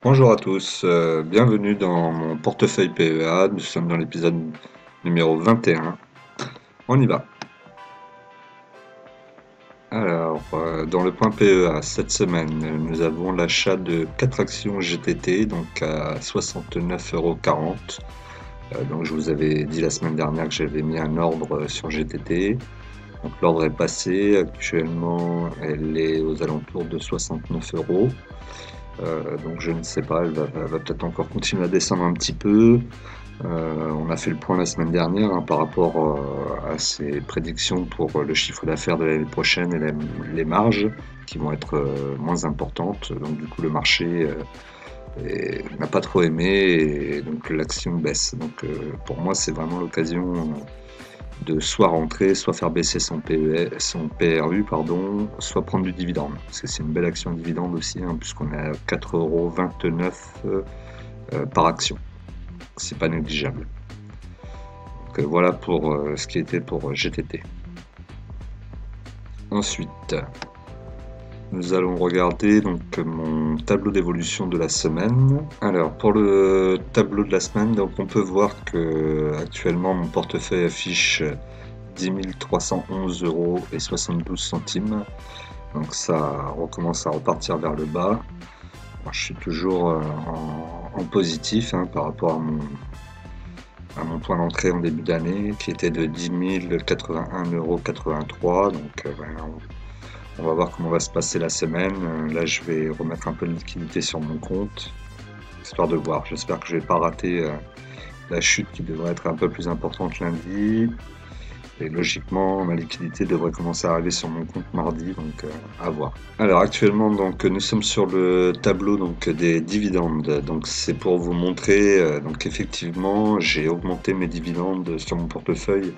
Bonjour à tous, bienvenue dans mon portefeuille PEA. Nous sommes dans l'épisode numéro 21. On y va. Alors, dans le point PEA, cette semaine, nous avons l'achat de 4 actions GTT, donc à 69,40 €. Donc je vous avais dit la semaine dernière que j'avais mis un ordre sur GTT. Donc l'ordre est passé, actuellement elle est aux alentours de 69 €. Donc je ne sais pas, elle va peut-être encore continuer à descendre un petit peu. On a fait le point la semaine dernière par rapport à ses prédictions pour le chiffre d'affaires de l'année prochaine et les marges qui vont être moins importantes. Donc du coup le marché n'a pas trop aimé et donc l'action baisse. Donc pour moi c'est vraiment l'occasion de soit rentrer, soit faire baisser son PRU, pardon, soit prendre du dividende. Parce que c'est une belle action dividende aussi, hein, puisqu'on est à 4,29 € par action. C'est pas négligeable. Donc voilà pour ce qui était pour GTT. Ensuite, nous allons regarder donc mon tableau d'évolution de la semaine. Alors pour le tableau de la semaine, donc on peut voir que actuellement mon portefeuille affiche 10 311,72 €. Donc ça recommence à repartir vers le bas. Alors, je suis toujours en positif hein, par rapport à mon point d'entrée en début d'année qui était de 10 081,83 €. Donc voilà, on va voir comment va se passer la semaine. Là, je vais remettre un peu de liquidité sur mon compte, histoire de voir. J'espère que je ne vais pas rater la chute qui devrait être un peu plus importante lundi. Et logiquement, ma liquidité devrait commencer à arriver sur mon compte mardi, donc à voir. Alors actuellement, donc nous sommes sur le tableau donc des dividendes. Donc c'est pour vous montrer donc effectivement, j'ai augmenté mes dividendes sur mon portefeuille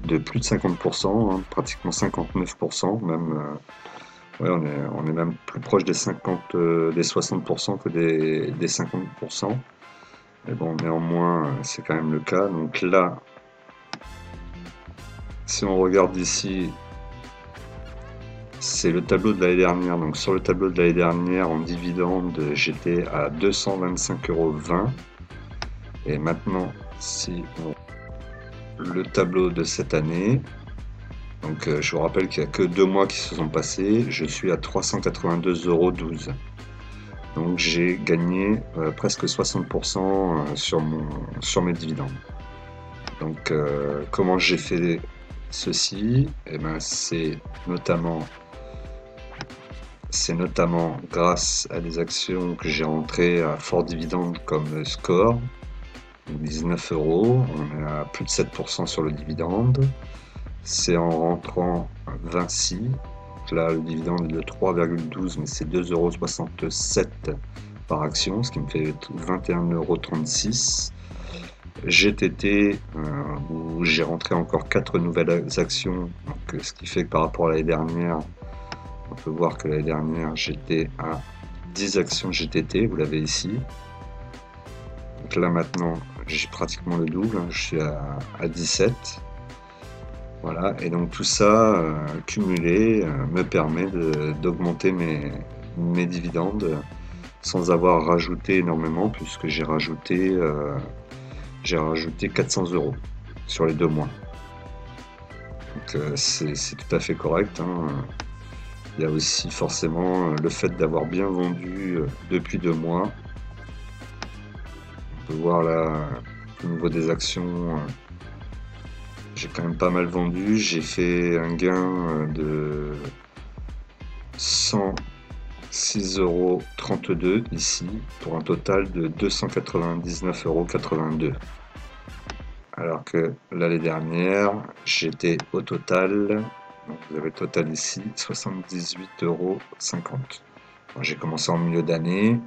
de plus de 50%, hein, pratiquement 59% même. Ouais, on est même plus proche des 60% que des 50%. Mais bon, néanmoins, c'est quand même le cas. Donc là, si on regarde ici, c'est le tableau de l'année dernière. Donc sur le tableau de l'année dernière, en dividende, j'étais à 225,20 €. Et maintenant, si on le tableau de cette année, donc je vous rappelle qu'il n'y a que 2 mois qui se sont passés, je suis à 382,12 €. Donc j'ai gagné presque 60% sur mes dividendes. Donc comment j'ai fait ceci? Eh ben, c'est notamment grâce à des actions que j'ai rentrées à fort dividende comme Score, 19 €, on est à plus de 7% sur le dividende. C'est en rentrant Vinci, là le dividende est de 3,12 €, mais c'est 2,67 € par action, ce qui me fait 21,36 €. GTT, où j'ai rentré encore 4 nouvelles actions, donc, ce qui fait que par rapport à l'année dernière, on peut voir que l'année dernière j'étais à 10 actions GTT, vous l'avez ici. Donc là maintenant j'ai pratiquement le double, hein, je suis à 17. Voilà, et donc tout ça cumulé me permet d'augmenter mes dividendes sans avoir rajouté énormément, puisque j'ai rajouté 400 € sur les 2 mois. Donc c'est tout à fait correct, hein. Il y a aussi forcément le fait d'avoir bien vendu depuis 2 mois. On peut voir là, au niveau des actions, j'ai quand même pas mal vendu. J'ai fait un gain de 106,32 € ici, pour un total de 299,82 €. Alors que l'année dernière, j'étais au total, donc vous avez le total ici, 78,50 €. J'ai commencé en milieu d'année,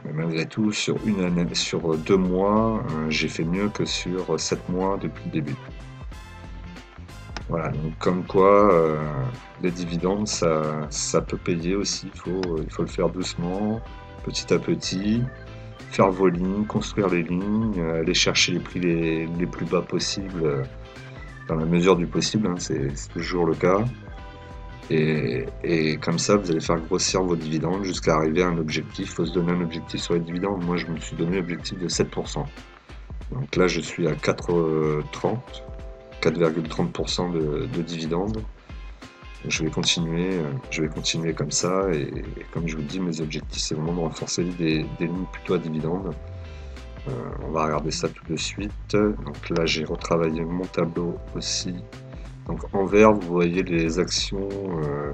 mais malgré tout, sur 2 mois, j'ai fait mieux que sur 7 mois depuis le début. Voilà, donc comme quoi les dividendes, ça peut payer aussi, il faut le faire doucement, petit à petit. Faire vos lignes, construire les lignes, aller chercher les prix les plus bas possibles dans la mesure du possible, hein, c'est toujours le cas. Et comme ça, vous allez faire grossir vos dividendes jusqu'à arriver à un objectif. Il faut se donner un objectif sur les dividendes. Moi, je me suis donné l'objectif de 7%. Donc là, je suis à 4,30, 4,30% de dividendes. Je vais continuer comme ça. Et comme je vous dis, mes objectifs, c'est vraiment de renforcer des lignes plutôt à dividendes. On va regarder ça tout de suite. Donc là, j'ai retravaillé mon tableau aussi. Donc en vert, vous voyez les actions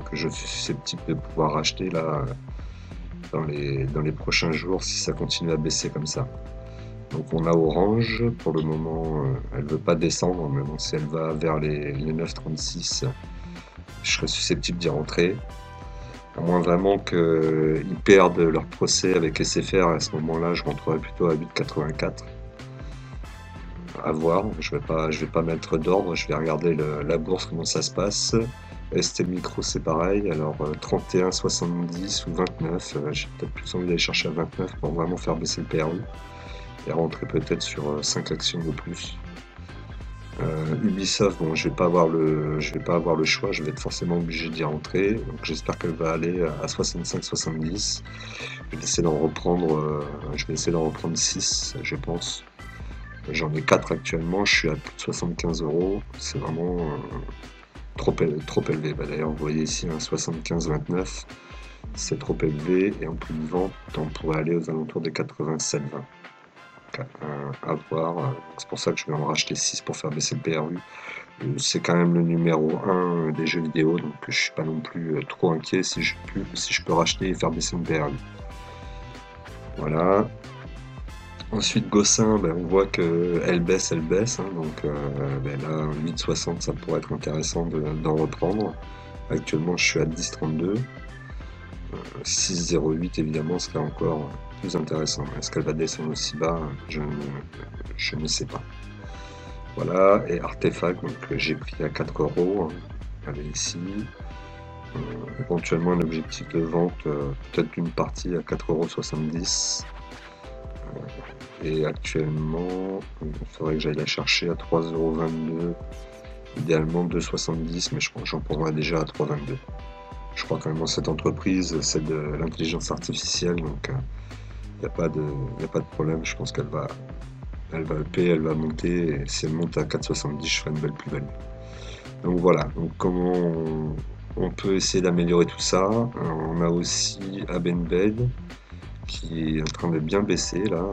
que je suis susceptible de pouvoir acheter là dans les prochains jours si ça continue à baisser comme ça. Donc on a orange, pour le moment elle ne veut pas descendre, mais bon, si elle va vers les 9,36, je serais susceptible d'y rentrer. À moins vraiment qu'ils perdent leur procès avec SFR, à ce moment-là je rentrerai plutôt à 8,84. À voir, je vais pas mettre d'ordre, je vais regarder la bourse, comment ça se passe. ST Micro c'est pareil, alors 31,70 ou 29, j'ai peut-être plus envie d'aller chercher à 29 pour vraiment faire baisser le PRU et rentrer peut-être sur 5 actions de plus. Ubisoft, bon, je vais pas avoir le choix, je vais être forcément obligé d'y rentrer, donc j'espère qu'elle va aller à 65-70. Je vais essayer d'en reprendre, 6, je pense. J'en ai 4 actuellement, je suis à plus de 75 €, c'est vraiment trop élevé. Bah, d'ailleurs, vous voyez ici un 75,29, c'est trop élevé, et en prix de vente, on pourrait aller aux alentours des 87,20. À voir, c'est pour ça que je vais en racheter 6 pour faire baisser le PRU. C'est quand même le numéro 1 des jeux vidéo, donc je suis pas non plus trop inquiet si je peux racheter et faire baisser le PRU. Voilà. Ensuite, Gossin, ben, on voit qu'elle baisse, hein, donc ben là, 8,60, ça pourrait être intéressant d'en reprendre. Actuellement, je suis à 10,32. 6,08, évidemment, serait encore plus intéressant. Est-ce qu'elle va descendre aussi bas? Je ne sais pas. Voilà, et Artefact, donc j'ai pris à 4 €. Elle est ici. Éventuellement, un objectif de vente, peut-être d'une partie à 4,70 €. Et actuellement, il faudrait que j'aille la chercher à 3,22 €, idéalement 2,70 €, mais je crois que j'en prendrai déjà à 3,22 €. Je crois quand même dans cette entreprise, c'est de l'intelligence artificielle, donc il n'y a pas de problème. Je pense qu'elle va payer, elle va monter, et si elle monte à 4,70, je ferai une belle plus-value. Donc voilà, donc comment on peut essayer d'améliorer tout ça. On a aussi Abenbed qui est en train de bien baisser là.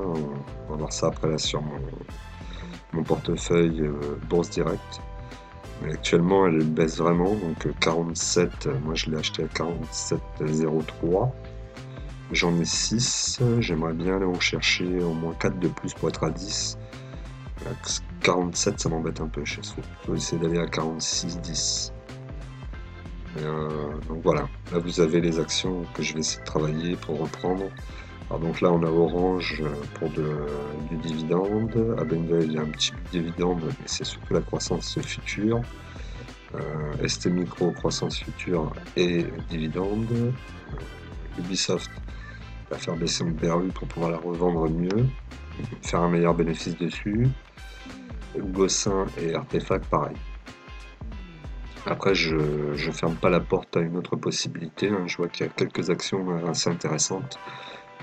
On va voir ça après là sur mon portefeuille Bourse Direct. Mais actuellement elle baisse vraiment, donc 47, moi je l'ai acheté à 47,03. J'en ai 6, j'aimerais bien aller en chercher au moins 4 de plus pour être à 10. 47 ça m'embête un peu, je vais plutôt essayer d'aller à 46,10. Donc voilà, là vous avez les actions que je vais essayer de travailler pour reprendre. Alors donc là on a Orange pour du dividende, Abengoy il y a un petit peu de dividende, mais c'est surtout la croissance future. ST Micro, croissance future et dividende. Ubisoft va faire baisser mon PRU pour pouvoir la revendre mieux, faire un meilleur bénéfice dessus. Gossin et Artefact pareil. Après je ferme pas la porte à une autre possibilité, hein. Je vois qu'il y a quelques actions assez intéressantes,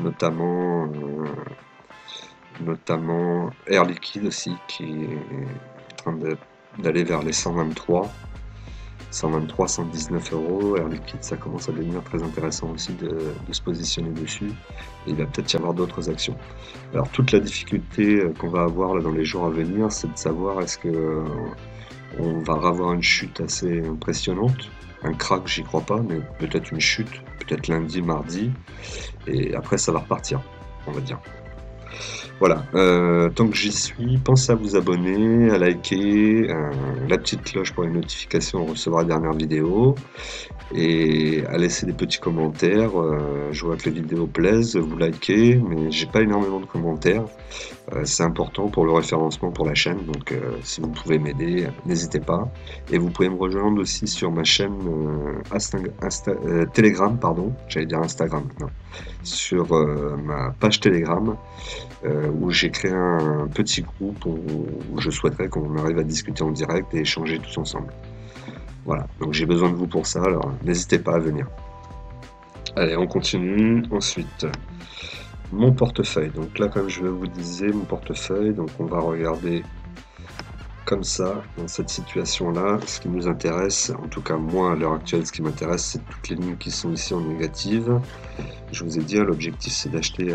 notamment Air Liquide aussi qui est en train d'aller vers les 123, 119 €. Air Liquide, ça commence à devenir très intéressant aussi de se positionner dessus, et il va peut-être y avoir d'autres actions. Alors toute la difficulté qu'on va avoir là dans les jours à venir, c'est de savoir est-ce que on va avoir une chute assez impressionnante. Un crack, j'y crois pas, mais peut-être une chute, peut-être lundi, mardi, et après ça va repartir, on va dire. Voilà, tant que j'y suis, pensez à vous abonner, à liker, la petite cloche pour les notifications, on recevra la dernière vidéo, et à laisser des petits commentaires. Je vois que les vidéos plaisent, vous likez, mais j'ai pas énormément de commentaires. C'est important pour le référencement pour la chaîne, donc si vous pouvez m'aider, n'hésitez pas. Et vous pouvez me rejoindre aussi sur ma chaîne Telegram, pardon, j'allais dire Instagram, non, sur ma page Telegram, où j'ai créé un petit groupe où je souhaiterais qu'on arrive à discuter en direct et échanger tous ensemble. Voilà, donc j'ai besoin de vous pour ça, alors n'hésitez pas à venir. Allez, on continue. Ensuite, mon portefeuille. Donc là, comme je vous disais, mon portefeuille, donc on va regarder comme ça, dans cette situation-là. Ce qui nous intéresse, en tout cas moi à l'heure actuelle, ce qui m'intéresse, c'est toutes les lignes qui sont ici en négative. Je vous ai dit, l'objectif c'est d'acheter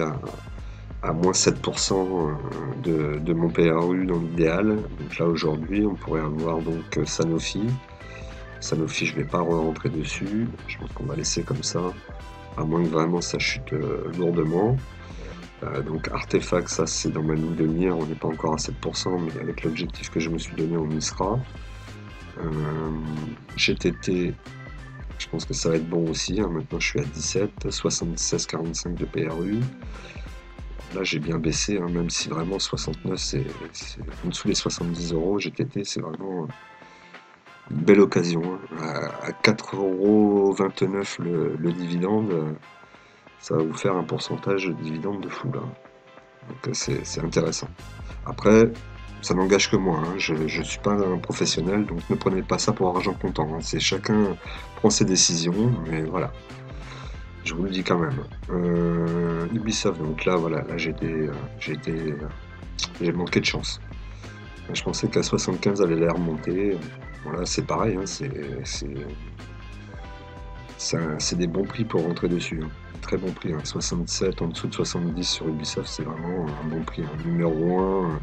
à moins 7% de mon PRU dans l'idéal. Donc là aujourd'hui, on pourrait avoir donc Sanofi. Sanofi, je ne vais pas rentrer dessus. Je pense qu'on va laisser comme ça, à moins que vraiment ça chute lourdement. Donc Artefact, ça c'est dans ma ligne de mire, on n'est pas encore à 7%, mais avec l'objectif que je me suis donné, on y sera. GTT, je pense que ça va être bon aussi, hein. Maintenant je suis à 17, 76,45 de PRU. Là j'ai bien baissé, hein, même si vraiment 69 c'est en dessous des 70 euros. GTT c'est vraiment une belle occasion, hein. À 4,29 € le dividende, ça va vous faire un pourcentage de dividende de fou là. Donc c'est intéressant. Après, ça n'engage que moi, hein. Je ne suis pas un professionnel, donc ne prenez pas ça pour argent comptant, hein. C'est chacun prend ses décisions, mais voilà. Je vous le dis quand même. Ubisoft, donc là, voilà, là j'ai manqué de chance. Je pensais qu'à 75, elle allait remonter. Voilà, c'est pareil, hein, c'est des bons prix pour rentrer dessus, hein. Très bon prix, hein. 67, en dessous de 70 sur Ubisoft, c'est vraiment un bon prix, hein. Numéro 1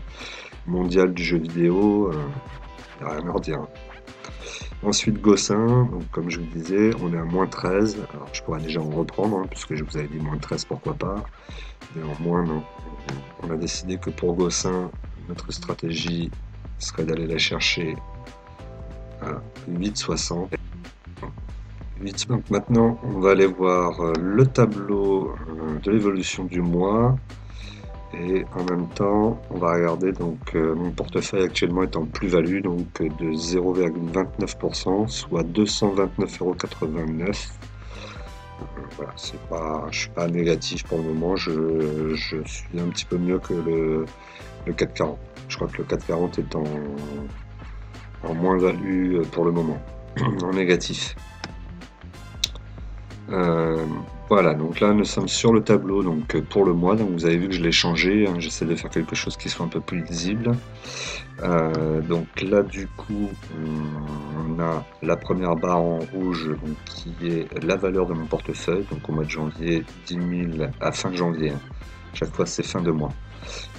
mondial du jeu vidéo, y a rien à redire, hein. Ensuite Gossin, donc comme je vous disais, on est à moins 13. Alors je pourrais déjà en reprendre, hein, puisque je vous avais dit moins 13, pourquoi pas. Néanmoins, non. On a décidé que pour Gossin, notre stratégie serait d'aller la chercher à 8,60. Donc maintenant, on va aller voir le tableau de l'évolution du mois. Et en même temps, on va regarder, donc mon portefeuille actuellement est en plus-value, donc de 0,29%, soit 229,89 €. Voilà, je suis pas négatif pour le moment, je suis un petit peu mieux que le 440. Je crois que le 440 est en moins-value pour le moment, en négatif. Voilà, donc là nous sommes sur le tableau donc pour le mois, donc vous avez vu que je l'ai changé, hein, j'essaie de faire quelque chose qui soit un peu plus lisible. Donc là du coup on a la première barre en rouge donc, qui est la valeur de mon portefeuille, donc au mois de janvier 10 000, à fin janvier, hein. Chaque fois c'est fin de mois,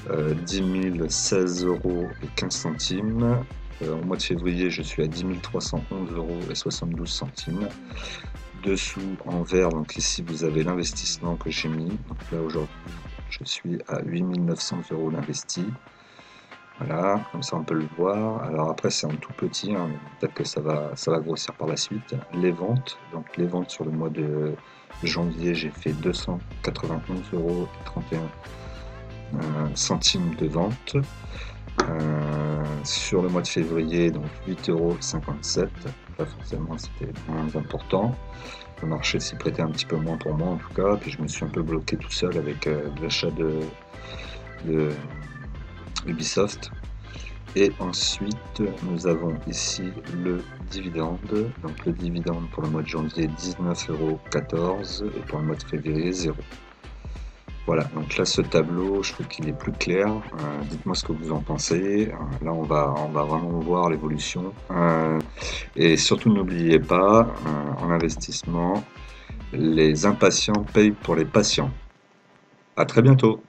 10 016,15 €. Au mois de février je suis à 10 311,72 €. Dessous en vert, donc ici vous avez l'investissement que j'ai mis. Donc là aujourd'hui je suis à 8 900 € d'investi. Voilà, comme ça on peut le voir. Alors après c'est en tout petit, hein, peut-être que ça va grossir par la suite. Les ventes, donc les ventes sur le mois de janvier j'ai fait 291,31 € de vente. Sur le mois de février, donc 8,57 €. Là forcément c'était moins important. Le marché s'y prêtait un petit peu moins pour moi en tout cas, puis je me suis un peu bloqué tout seul avec l'achat de Ubisoft. Et ensuite nous avons ici le dividende, donc le dividende pour le mois de janvier 19,14 € et pour le mois de février 0. Voilà, donc là ce tableau, je trouve qu'il est plus clair. Dites-moi ce que vous en pensez. Là on va vraiment voir l'évolution. Et surtout n'oubliez pas, en investissement, les impatients payent pour les patients. À très bientôt.